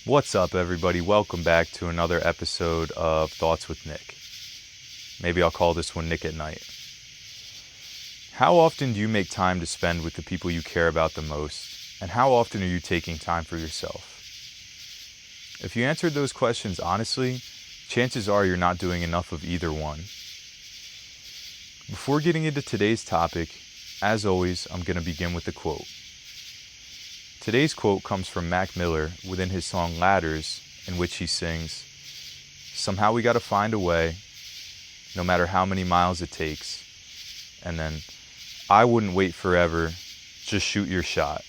What's up, everybody? Welcome back to another episode of Thoughts with Nick. Maybe I'll call this one Nick at Night. How often do you make time to spend with the people you care about the most? And how often are you taking time for yourself? If you answered those questions honestly, chances are you're not doing enough of either one. Before getting into today's topic, as always, I'm going to begin with a quote. Today's quote comes from Mac Miller within his song Ladders, in which he sings, "Somehow we gotta find a way, no matter how many miles it takes." And then, "I wouldn't wait forever, just shoot your shot."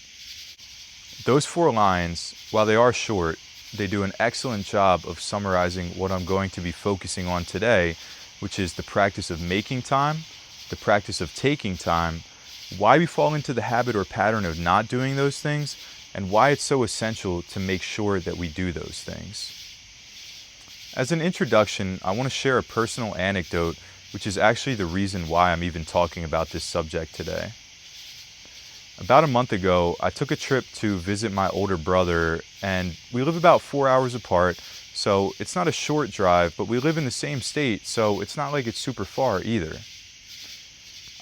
Those 4 lines, while they are short, they do an excellent job of summarizing what I'm going to be focusing on today, which is the practice of making time, the practice of taking time, why we fall into the habit or pattern of not doing those things, and why it's so essential to make sure that we do those things. As an introduction, I want to share a personal anecdote, which is actually the reason why I'm even talking about this subject today. About a month ago, I took a trip to visit my older brother, and we live about 4 hours apart, so it's not a short drive, but we live in the same state, so it's not like it's super far either.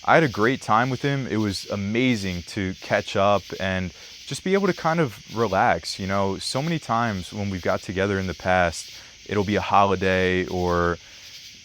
I had a great time with him. It was amazing to catch up and just be able to kind of relax. So many times when we've got together in the past, it'll be a holiday or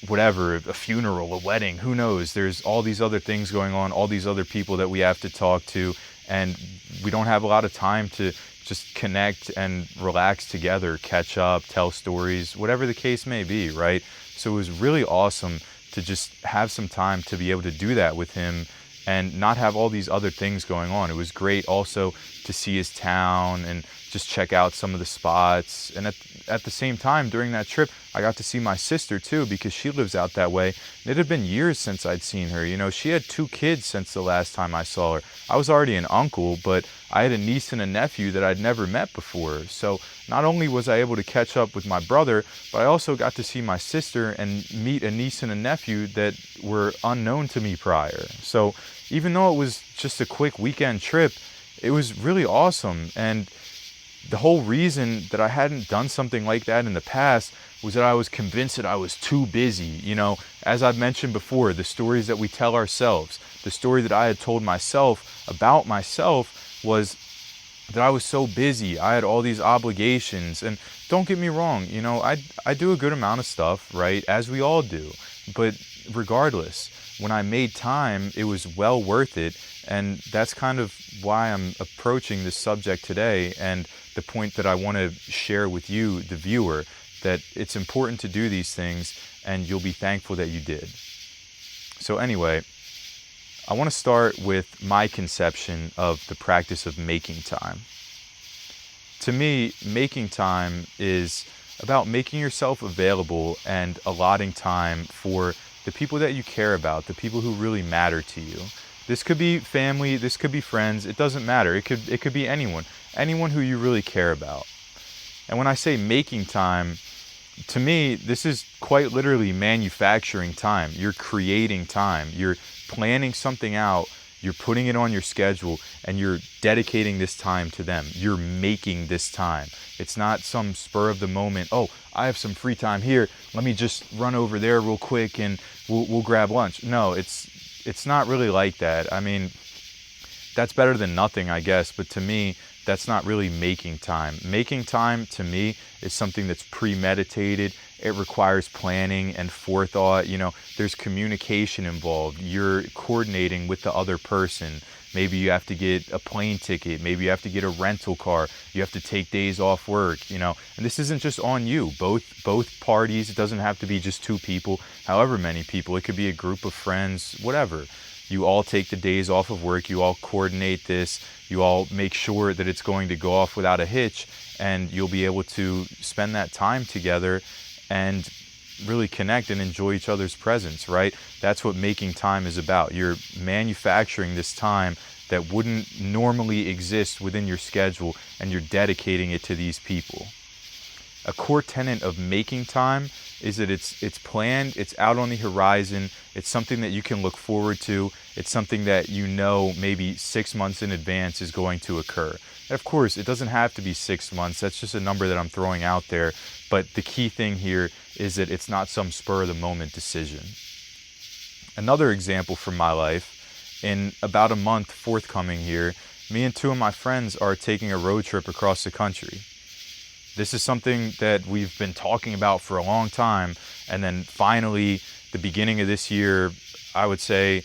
whatever, a funeral, a wedding, who knows? There's all these other things going on, all these other people that we have to talk to, and we don't have a lot of time to just connect and relax together, catch up, tell stories, whatever the case may be, right? So it was really awesome to just have some time to be able to do that with him and not have all these other things going on. It was great also to see his town and just check out some of the spots. And at the same time, during that trip, I got to see my sister too, because she lives out that way. And it had been years since I'd seen her. She had 2 kids since the last time I saw her. I was already an uncle, but I had a niece and a nephew that I'd never met before. So not only was I able to catch up with my brother, but I also got to see my sister and meet a niece and a nephew that were unknown to me prior. So even though it was just a quick weekend trip, it was really awesome. And the whole reason that I hadn't done something like that in the past was that I was convinced that I was too busy. As I've mentioned before, the stories that we tell ourselves, the story that I had told myself about myself was that I was so busy. I had all these obligations. And don't get me wrong, I do a good amount of stuff, right? As we all do. But regardless, when I made time, it was well worth it. And that's kind of why I'm approaching this subject today, and the point that I want to share with you, the viewer, that it's important to do these things and you'll be thankful that you did. So anyway, I want to start with my conception of the practice of making time. To me, making time is about making yourself available and allotting time for the people that you care about, the people who really matter to you. This could be family, this could be friends, it doesn't matter. It could be anyone who you really care about. And when I say making time, to me, this is quite literally manufacturing time. You're creating time. You're planning something out, you're putting it on your schedule, and you're dedicating this time to them. You're making this time. It's not some spur of the moment, "Oh, I have some free time here, let me just run over there real quick and we'll grab lunch." No, it's not really like that. I mean, that's better than nothing, I guess, but to me, that's not really making time. Making time, to me, is something that's premeditated. It requires planning and forethought. There's communication involved. You're coordinating with the other person. Maybe you have to get a plane ticket. Maybe you have to get a rental car. You have to take days off work, And this isn't just on you. Both parties, it doesn't have to be just 2 people, however many people. It could be a group of friends, whatever. You all take the days off of work. You all coordinate this. You all make sure that it's going to go off without a hitch, and you'll be able to spend that time together and really connect and enjoy each other's presence, right? That's what making time is about. You're manufacturing this time that wouldn't normally exist within your schedule, and you're dedicating it to these people. A core tenet of making time is that it's planned, it's out on the horizon, it's something that you can look forward to, It's something that you know maybe 6 months in advance is going to occur. And of course, it doesn't have to be 6 months. That's just a number that I'm throwing out there. But the key thing here is that it's not some spur of the moment decision. Another example from my life, in about a month forthcoming here, me and two of my friends are taking a road trip across the country. This is something that we've been talking about for a long time, and then finally, the beginning of this year, I would say,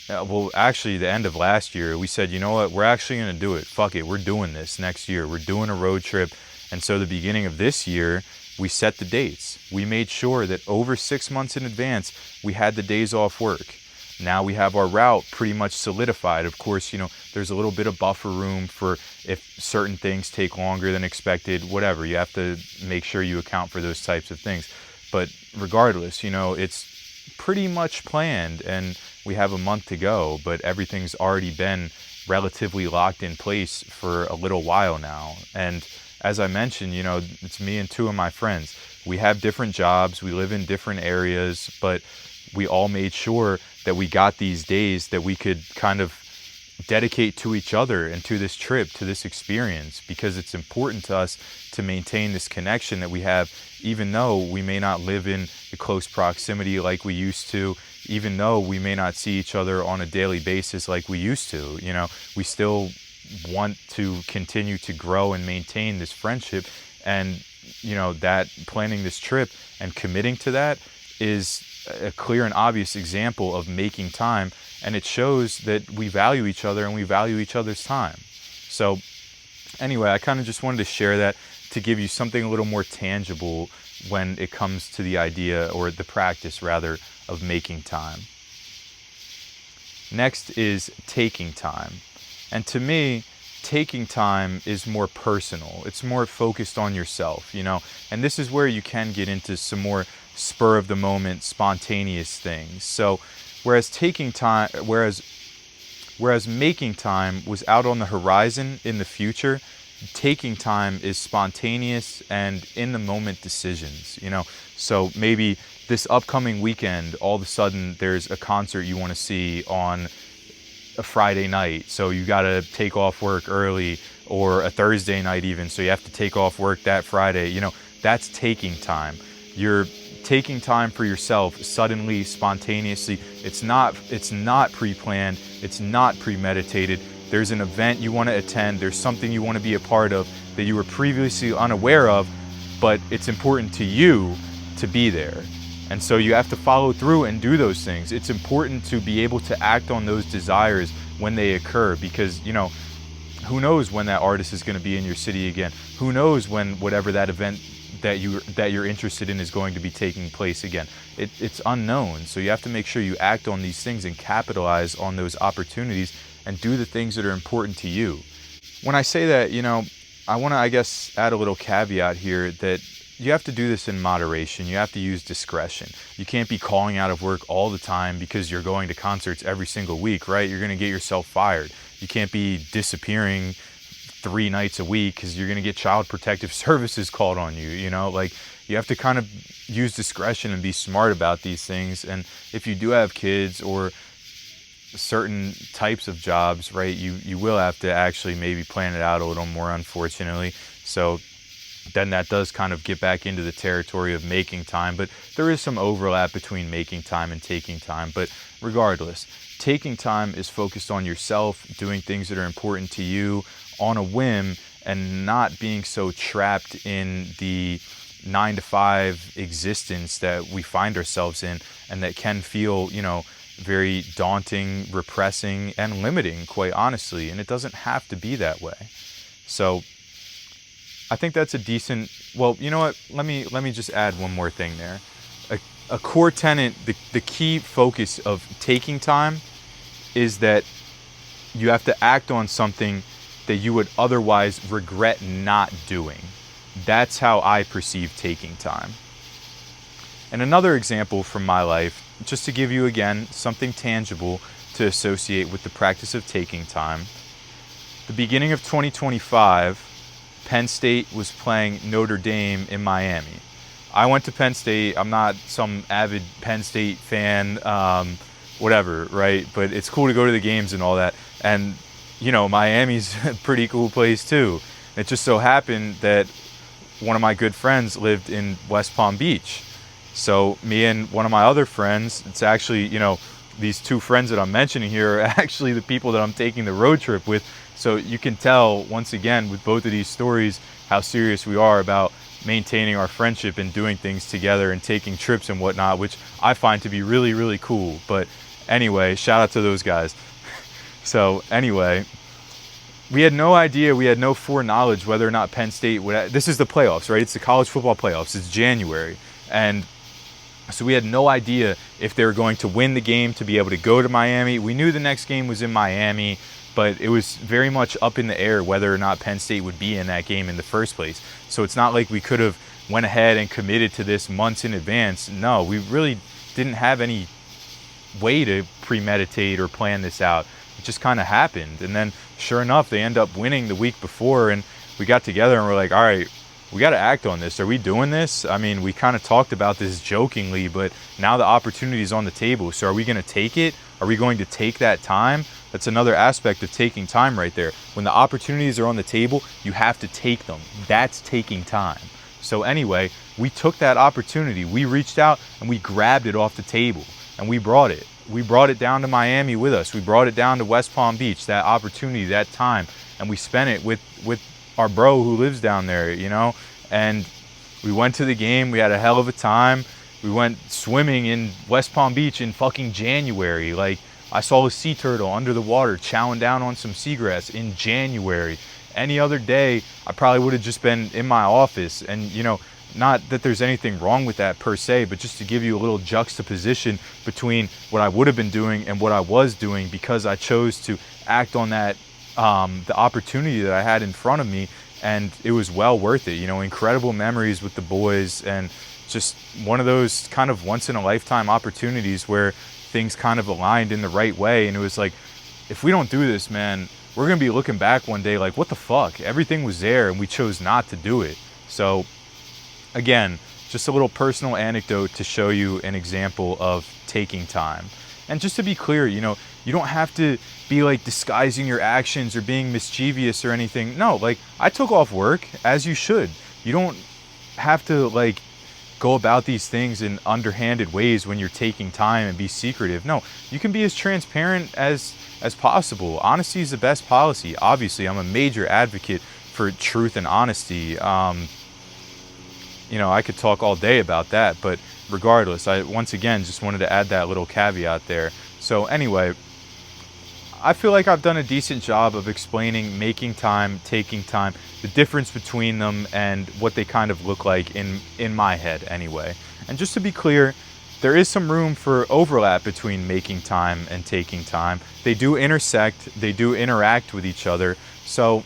well, actually the end of last year, we said, you know what, we're actually going to do it. Fuck it, we're doing this next year. We're doing a road trip. And so the beginning of this year, we set the dates. We made sure that over 6 months in advance, we had the days off work. Now we have our route pretty much solidified. Of course, you know, there's a little bit of buffer room for if certain things take longer than expected, whatever. You have to make sure you account for those types of things. But regardless, you know, it's pretty much planned and we have a month to go, but everything's already been relatively locked in place for a little while now. And as I mentioned, you know, it's me and two of my friends. We have different jobs, we live in different areas, but we all made sure that we got these days that we could kind of dedicate to each other and to this trip, to this experience, because it's important to us to maintain this connection that we have, even though we may not live in the close proximity like we used to, even though we may not see each other on a daily basis like we used to. You know, we still want to continue to grow and maintain this friendship. And, you know, that planning this trip and committing to that is a clear and obvious example of making time, and it shows that we value each other and we value each other's time. So anyway, I kind of just wanted to share that to give you something a little more tangible when it comes to the idea, or the practice rather, of making time. Next is taking time. And to me, taking time is more personal. It's more focused on yourself, you know, and this is where you can get into some more spur of the moment, spontaneous things. So whereas making time was out on the horizon in the future, taking time is spontaneous and in the moment decisions, you know. So maybe this upcoming weekend, all of a sudden there's a concert you want to see on a Friday night, so you got to take off work early, or a Thursday night even, so you have to take off work that Friday. You know, that's taking time. You're taking time for yourself suddenly, spontaneously. It's not pre-planned, it's not premeditated. There's an event you want to attend, there's something you want to be a part of that you were previously unaware of, but it's important to you to be there. And so you have to follow through and do those things. It's important to be able to act on those desires when they occur, because, you know, who knows when that artist is going to be in your city again? Who knows when whatever that event that you're interested in is going to be taking place again? It's unknown. So you have to make sure you act on these things and capitalize on those opportunities and do the things that are important to you. When I say that, you know, I want to, I guess, add a little caveat here that you have to do this in moderation. You have to use discretion. You can't be calling out of work all the time because you're going to concerts every single week, right? You're going to get yourself fired. You can't be disappearing 3 nights a week because you're going to get Child Protective Services called on you, you know? Like, you have to kind of use discretion and be smart about these things. And if you do have kids or certain types of jobs, right, you will have to actually maybe plan it out a little more, unfortunately. So then that does kind of get back into the territory of making time, but there is some overlap between making time and taking time. But regardless, taking time is focused on yourself, doing things that are important to you on a whim, and not being so trapped in the 9-to-5 existence that we find ourselves in, and that can feel, you know, very daunting, repressing, and limiting, quite honestly. And it doesn't have to be that way. So I think that's a decent, well, you know what, let me just add one more thing there. A core tenet, the key focus of taking time is that you have to act on something that you would otherwise regret not doing. That's how I perceive taking time. And another example from my life, just to give you again something tangible to associate with the practice of taking time. The beginning of 2025, Penn State was playing Notre Dame in Miami. I went to Penn State. I'm not some avid Penn State fan, whatever, right? But it's cool to go to the games and all that. And, you know, Miami's a pretty cool place too. It just so happened that one of my good friends lived in West Palm Beach. So me and one of my other friends, it's actually, you know, these two friends that I'm mentioning here are actually the people that I'm taking the road trip with. So you can tell, once again, with both of these stories, how serious we are about maintaining our friendship and doing things together and taking trips and whatnot, which I find to be really, really cool. But anyway, shout out to those guys. So anyway, we had no idea, we had no foreknowledge whether or not Penn State would. This is the playoffs, right? It's the college football playoffs. It's January. And so we had no idea if they were going to win the game to be able to go to Miami. We knew the next game was in Miami, but it was very much up in the air whether or not Penn State would be in that game in the first place. So it's not like we could have went ahead and committed to this months in advance. No, we really didn't have any way to premeditate or plan this out. It just kind of happened. And then sure enough, they end up winning the week before, and we got together and we're like, all right, we got to act on this. Are we doing this? I mean, we kind of talked about this jokingly, but now the opportunity is on the table. So are we going to take it? Are we going to take that time? That's another aspect of taking time right there. When the opportunities are on the table, you have to take them. That's taking time. So anyway, we took that opportunity. We reached out and we grabbed it off the table and we brought it. We brought it down to Miami with us. We brought it down to West Palm Beach, that opportunity, that time, and we spent it with our bro who lives down there, you know, and we went to the game. We had a hell of a time. We went swimming in West Palm Beach in fucking January. Like, I saw a sea turtle under the water chowing down on some seagrass in January. Any other day, I probably would have just been in my office. And, you know, not that there's anything wrong with that per se, but just to give you a little juxtaposition between what I would have been doing and what I was doing, because I chose to act on that the opportunity that I had in front of me, and it was well worth it. You know, incredible memories with the boys, and just one of those kind of once in a lifetime opportunities where things kind of aligned in the right way. And it was like, if we don't do this, man, we're gonna be looking back one day like, what the fuck? Everything was there and we chose not to do it. So again, just a little personal anecdote to show you an example of taking time. And just to be clear, you know, you don't have to be like disguising your actions or being mischievous or anything. No, like, I took off work, as you should. You don't have to like go about these things in underhanded ways when you're taking time and be secretive. No, you can be as transparent as possible. Honesty is the best policy. Obviously, I'm a major advocate for truth and honesty. You know, I could talk all day about that, but regardless, I once again just wanted to add that little caveat there. So anyway, I feel like I've done a decent job of explaining making time, taking time, the difference between them, and what they kind of look like in my head anyway. And just to be clear, there is some room for overlap between making time and taking time. They do intersect, they do interact with each other. So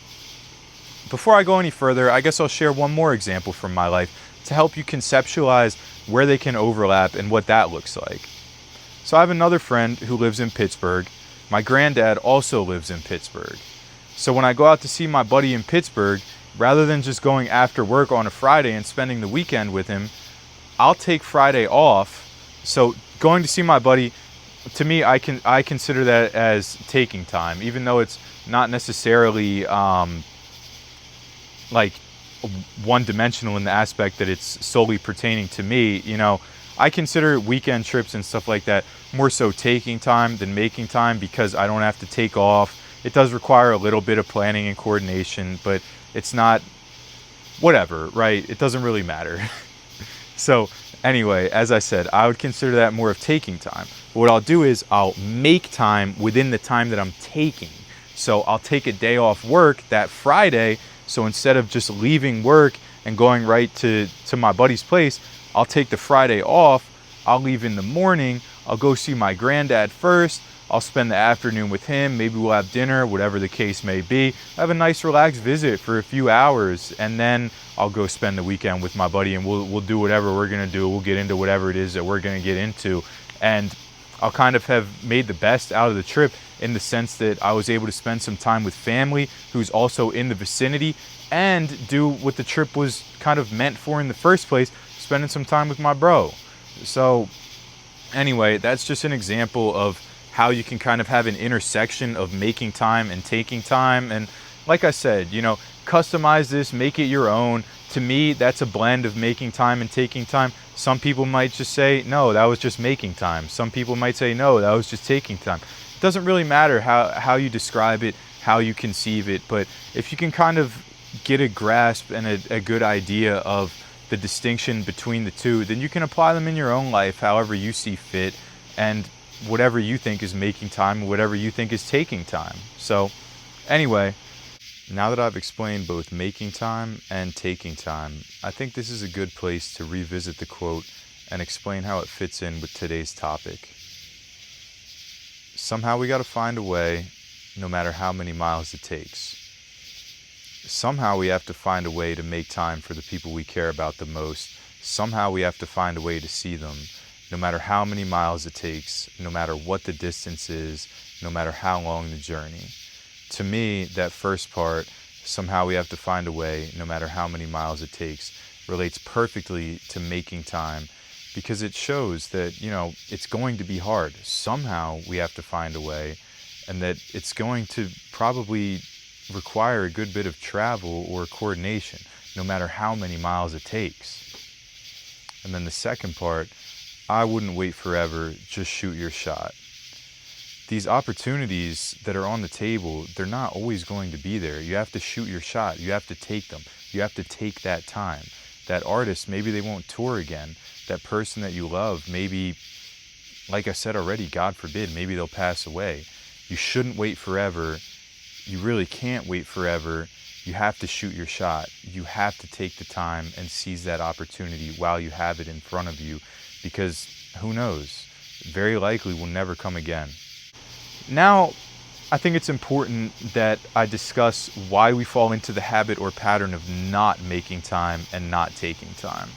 before I go any further, I guess I'll share one more example from my life to help you conceptualize where they can overlap and what that looks like. So I have another friend who lives in Pittsburgh. My granddad also lives in Pittsburgh. So when I go out to see my buddy in Pittsburgh, rather than just going after work on a Friday and spending the weekend with him, I'll take Friday off. So going to see my buddy, to me, I consider that as taking time, even though it's not necessarily like one-dimensional in the aspect that it's solely pertaining to me. You know, I consider weekend trips and stuff like that more so taking time than making time, because I don't have to take off. It does require a little bit of planning and coordination, but it's not whatever, right? It doesn't really matter. So anyway, as I said, I would consider that more of taking time. What I'll do is I'll make time within the time that I'm taking. So I'll take a day off work that Friday. So instead of just leaving work and going right to my buddy's place, I'll take the Friday off. I'll leave in the morning. I'll go see my granddad first. I'll spend the afternoon with him. Maybe we'll have dinner, whatever the case may be. Have a nice relaxed visit for a few hours, and then I'll go spend the weekend with my buddy, and we'll do whatever we're gonna do. We'll get into whatever it is that we're gonna get into, and I'll kind of have made the best out of the trip in the sense that I was able to spend some time with family who's also in the vicinity, and do what the trip was kind of meant for in the first place, spending some time with my bro. So Anyway, that's just an example of how you can kind of have an intersection of making time and taking time. And like I said, customize this, make it your own. To me, that's a blend of making time and taking time. Some people might just say, no, that was just making time. Some people might say, no, that was just taking time. It doesn't really matter how you describe it, how you conceive it, but if you can kind of get a grasp and a good idea of the distinction between the two, then you can apply them in your own life however you see fit, and whatever you think is making time, whatever you think is taking time. So anyway, now that I've explained both making time and taking time, I think this is a good place to revisit the quote and explain how it fits in with today's topic. Somehow we got to find a way, no matter how many miles it takes. Somehow we have to find a way to make time for the people we care about the most. Somehow we have to find a way to see them, no matter how many miles it takes, no matter what the distance is, no matter how long the journey. To me, that first part, somehow we have to find a way, no matter how many miles it takes, relates perfectly to making time, because it shows that, it's going to be hard. Somehow we have to find a way, and that it's going to probably require a good bit of travel or coordination, no matter how many miles it takes. And then the second part, I wouldn't wait forever, just shoot your shot. These opportunities that are on the table, they're not always going to be there. You have to shoot your shot. You have to take them. You have to take that time. That artist, maybe they won't tour again. That person that you love, maybe, like I said already, God forbid, maybe they'll pass away. You shouldn't wait forever. You really can't wait forever. You have to shoot your shot. You have to take the time and seize that opportunity while you have it in front of you, because who knows? Very likely will never come again. Now, I think it's important that I discuss why we fall into the habit or pattern of not making time and not taking time.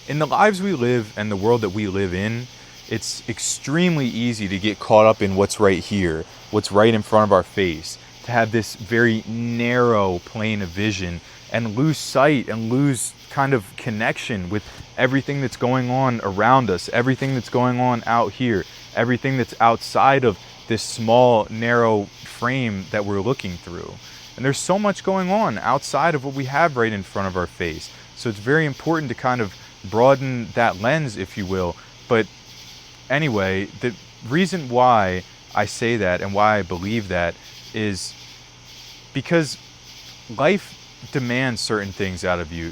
In the lives we live and the world that we live in, it's extremely easy to get caught up in what's right here, what's right in front of our face, to have this very narrow plane of vision and lose sight and lose kind of connection with everything that's going on around us, everything that's going on out here, everything that's outside of this small, narrow frame that we're looking through. And there's so much going on outside of what we have right in front of our face. So it's very important to kind of broaden that lens, if you will. But anyway, the reason why I say that and why I believe that is because life demands certain things out of you.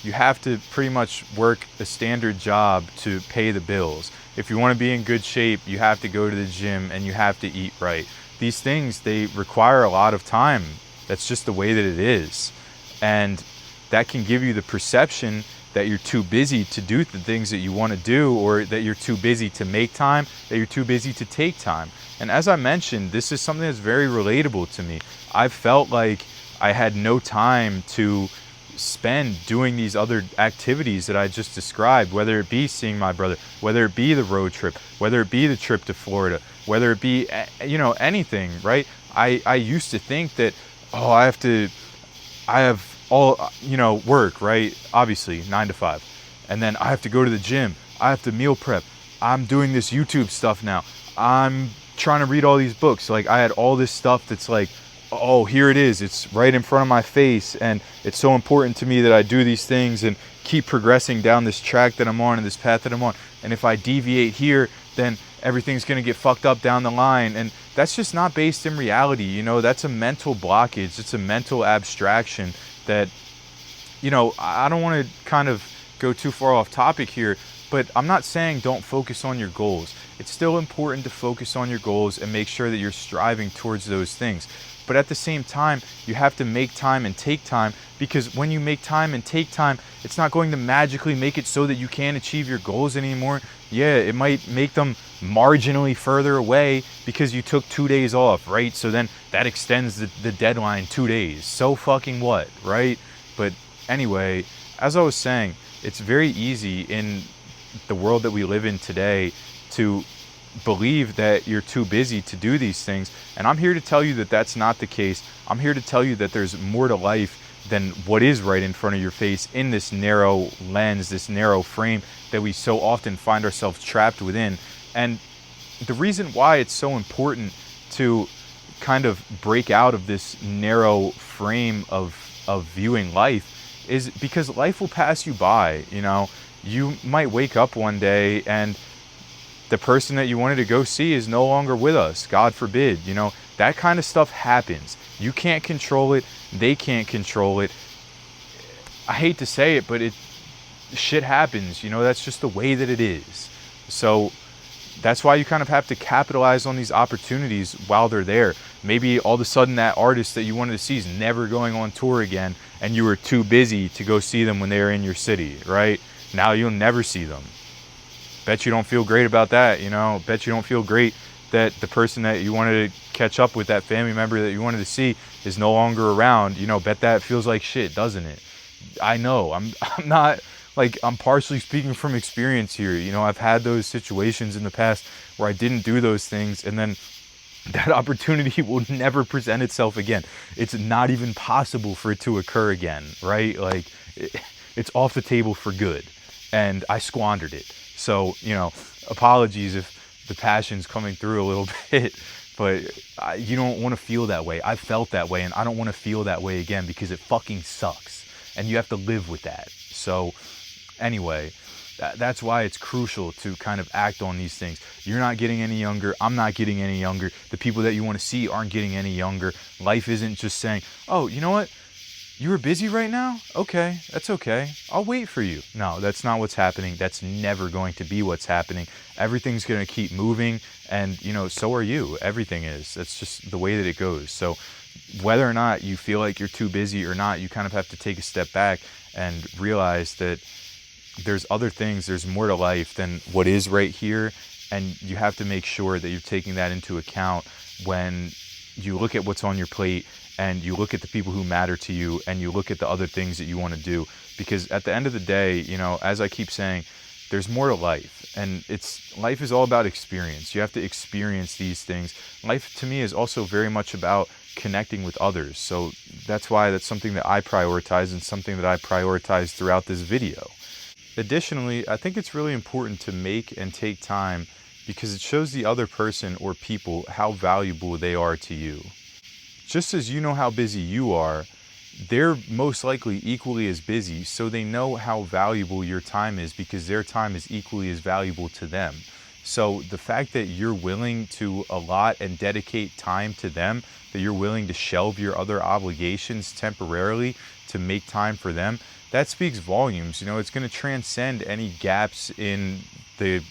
You have to pretty much work a standard job to pay the bills. If you want to be in good shape, you have to go to the gym and you have to eat right. These things, they require a lot of time. That's just the way that it is. And that can give you the perception that you're too busy to do the things that you want to do, or that you're too busy to make time, that you're too busy to take time. And as I mentioned, this is something that's very relatable to me. I felt like I had no time to spend doing these other activities that I just described, whether it be seeing my brother, whether it be the road trip, whether it be the trip to Florida, whether it be, anything, right? I used to think that, I have all, work, right? Obviously 9 to 5. And then I have to go to the gym. I have to meal prep. I'm doing this YouTube stuff now. I'm trying to read all these books. Like, I had all this stuff that's like, oh, here it is. It's right in front of my face. And it's so important to me that I do these things and keep progressing down this track that I'm on and this path that I'm on. And if I deviate here, then everything's going to get fucked up down the line. And that's just not based in reality. That's a mental blockage. It's a mental abstraction that, I don't want to kind of go too far off topic here, but I'm not saying don't focus on your goals. It's still important to focus on your goals and make sure that you're striving towards those things. But at the same time, you have to make time and take time, because when you make time and take time, it's not going to magically make it so that you can't achieve your goals anymore. Yeah, it might make them marginally further away because you took 2 days off, right? So then that extends the deadline 2 days. So fucking what, right? But anyway, as I was saying, it's very easy in the world that we live in today to believe that you're too busy to do these things. And I'm here to tell you that that's not the case. I'm here to tell you that there's more to life than what is right in front of your face in this narrow lens, this narrow frame that we so often find ourselves trapped within. And the reason why it's so important to kind of break out of this narrow frame of viewing life is because life will pass you by. You know, you might wake up one day and the person that you wanted to go see is no longer with us. God forbid. You know, that kind of stuff happens. You can't control it. They can't control it. I hate to say it, but shit happens. You know, that's just the way that it is. So that's why you kind of have to capitalize on these opportunities while they're there. Maybe all of a sudden that artist that you wanted to see is never going on tour again, and you were too busy to go see them when they were in your city, right? Now you'll never see them. Bet you don't feel great about that, you know? Bet you don't feel great that the person that you wanted to catch up with, that family member that you wanted to see, is no longer around. You know, bet that feels like shit, doesn't it? I know, I'm not, like, I'm partially speaking from experience here. You know, I've had those situations in the past where I didn't do those things, and then that opportunity will never present itself again. It's not even possible for it to occur again, right? Like, it's off the table for good, and I squandered it. So, you know, apologies if the passion's coming through a little bit, but you don't want to feel that way. I felt that way, and I don't want to feel that way again because it fucking sucks, and you have to live with that. So anyway, that's why it's crucial to kind of act on these things. You're not getting any younger. I'm not getting any younger. The people that you want to see aren't getting any younger. Life isn't just saying, oh, you know what? You were busy right now? Okay, that's okay. I'll wait for you. No, that's not what's happening. That's never going to be what's happening. Everything's going to keep moving, and, you know, so are you. Everything is. That's just the way that it goes. So whether or not you feel like you're too busy or not, you kind of have to take a step back and realize that there's other things, there's more to life than what is right here, and you have to make sure that you're taking that into account when you look at what's on your plate, and you look at the people who matter to you, and you look at the other things that you want to do. Because at the end of the day, you know, as I keep saying, there's more to life, and life is all about experience. You have to experience these things. Life to me is also very much about connecting with others. So that's why that's something that I prioritize, and something that I prioritize throughout this video. Additionally, I think it's really important to make and take time because it shows the other person or people how valuable they are to you. Just as you know how busy you are, they're most likely equally as busy, so they know how valuable your time is because their time is equally as valuable to them. So the fact that you're willing to allot and dedicate time to them, that you're willing to shelve your other obligations temporarily to make time for them, that speaks volumes. You know, it's going to transcend any gaps in the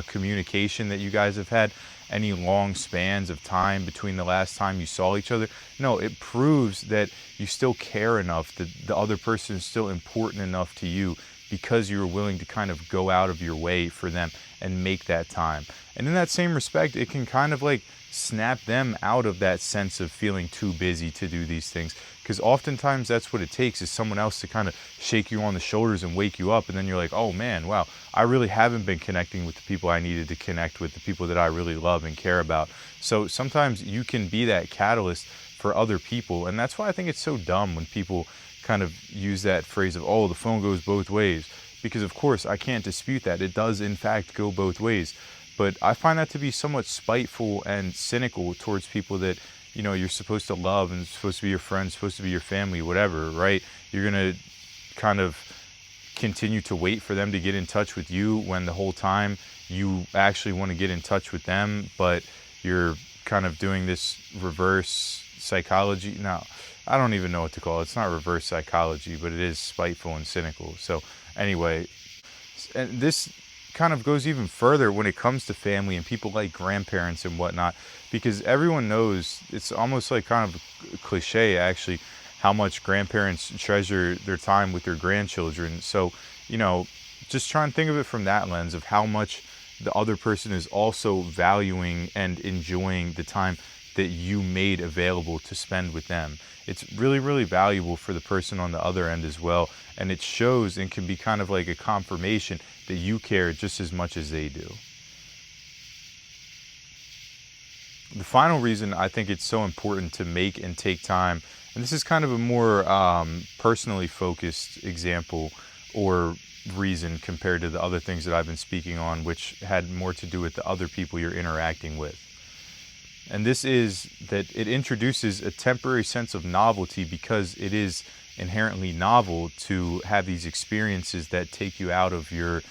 communication that you guys have had, any long spans of time between the last time you saw each other. No, it proves that you still care enough, that the other person is still important enough to you because you were willing to kind of go out of your way for them and make that time. And in that same respect, it can kind of like snap them out of that sense of feeling too busy to do these things. Because oftentimes that's what it takes, is someone else to kind of shake you on the shoulders and wake you up. And then you're like, oh man, wow, I really haven't been connecting with the people I needed to connect with, the people that I really love and care about. So sometimes you can be that catalyst for other people. And that's why I think it's so dumb when people kind of use that phrase of, oh, the phone goes both ways. Because of course I can't dispute that. It does in fact go both ways. But I find that to be somewhat spiteful and cynical towards people that, you know, you're supposed to love and supposed to be your friends, supposed to be your family, whatever, right? You're going to kind of continue to wait for them to get in touch with you when the whole time you actually want to get in touch with them, but you're kind of doing this reverse psychology. No, I don't even know what to call it. It's not reverse psychology, but it is spiteful and cynical. So anyway, and this kind of goes even further when it comes to family and people like grandparents and whatnot, because everyone knows, it's almost like kind of a cliche actually, how much grandparents treasure their time with their grandchildren. So, you know, just try and think of it from that lens of how much the other person is also valuing and enjoying the time that you made available to spend with them. It's really, really valuable for the person on the other end as well. And it shows and can be kind of like a confirmation that you care just as much as they do. The final reason I think it's so important to make and take time And this is kind of a more personally focused example or reason compared to the other things that I've been speaking on, which had more to do with the other people you're interacting with. And this is that it introduces a temporary sense of novelty because it is inherently novel to have these experiences that take you out of your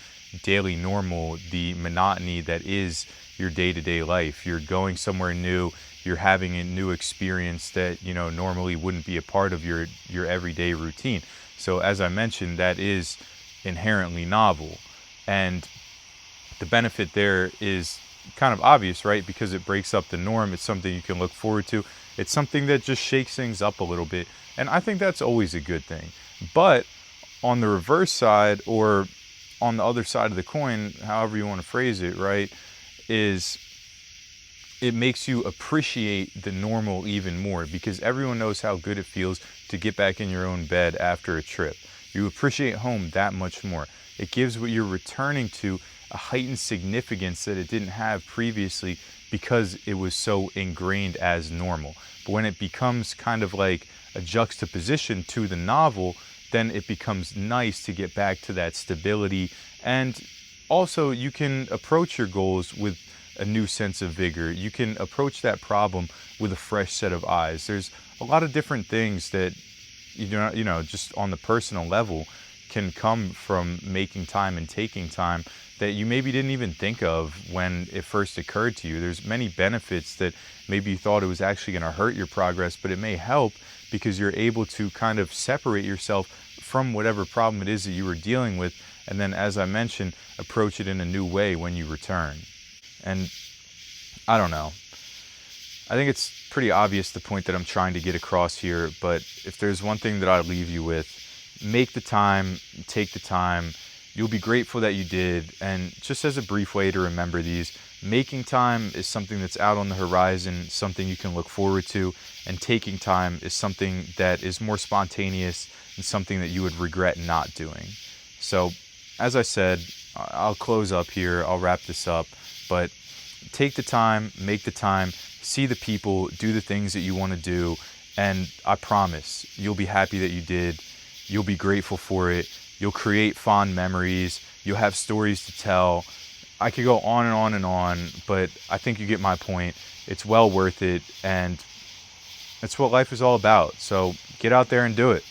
daily normal, the monotony that is your day-to-day life. You're going somewhere new, you're having a new experience that, normally wouldn't be a part of your everyday routine. So as I mentioned, that is inherently novel. And the benefit there is kind of obvious, right? Because it breaks up the norm. It's something you can look forward to. It's something that just shakes things up a little bit. And I think that's always a good thing. But on the reverse side, or on the other side of the coin, however you want to phrase it, right, is it makes you appreciate the normal even more, because everyone knows how good it feels to get back in your own bed after a trip. You appreciate home that much more. It gives what you're returning to a heightened significance that it didn't have previously because it was so ingrained as normal. But when it becomes kind of like a juxtaposition to the novel, then it becomes nice to get back to that stability. And also, you can approach your goals with a new sense of vigor. You can approach that problem with a fresh set of eyes. There's a lot of different things that, just on the personal level, can come from making time and taking time that you maybe didn't even think of when it first occurred to you. There's many benefits that maybe you thought it was actually going to hurt your progress, but it may help because you're able to kind of separate yourself from whatever problem it is that you were dealing with, and then, as I mentioned, approach it in a new way when you return. And I don't know. I think it's pretty obvious the point that I'm trying to get across here, but if there's one thing that I leave you with, make the time, take the time. You'll be grateful that you did. And just as a brief way to remember these, making time is something that's out on the horizon, something you can look forward to, and taking time is something that is more spontaneous and something that you would regret not doing. So, as I said, I'll close up here, I'll wrap this up, but take the time, make the time, see the people, do the things that you want to do, and I promise you'll be happy that you did. You'll be grateful for it. You'll create fond memories. You'll have stories to tell. I could go on and on and on, but I think you get my point. It's well worth it, and it's what life is all about. So get out there and do it.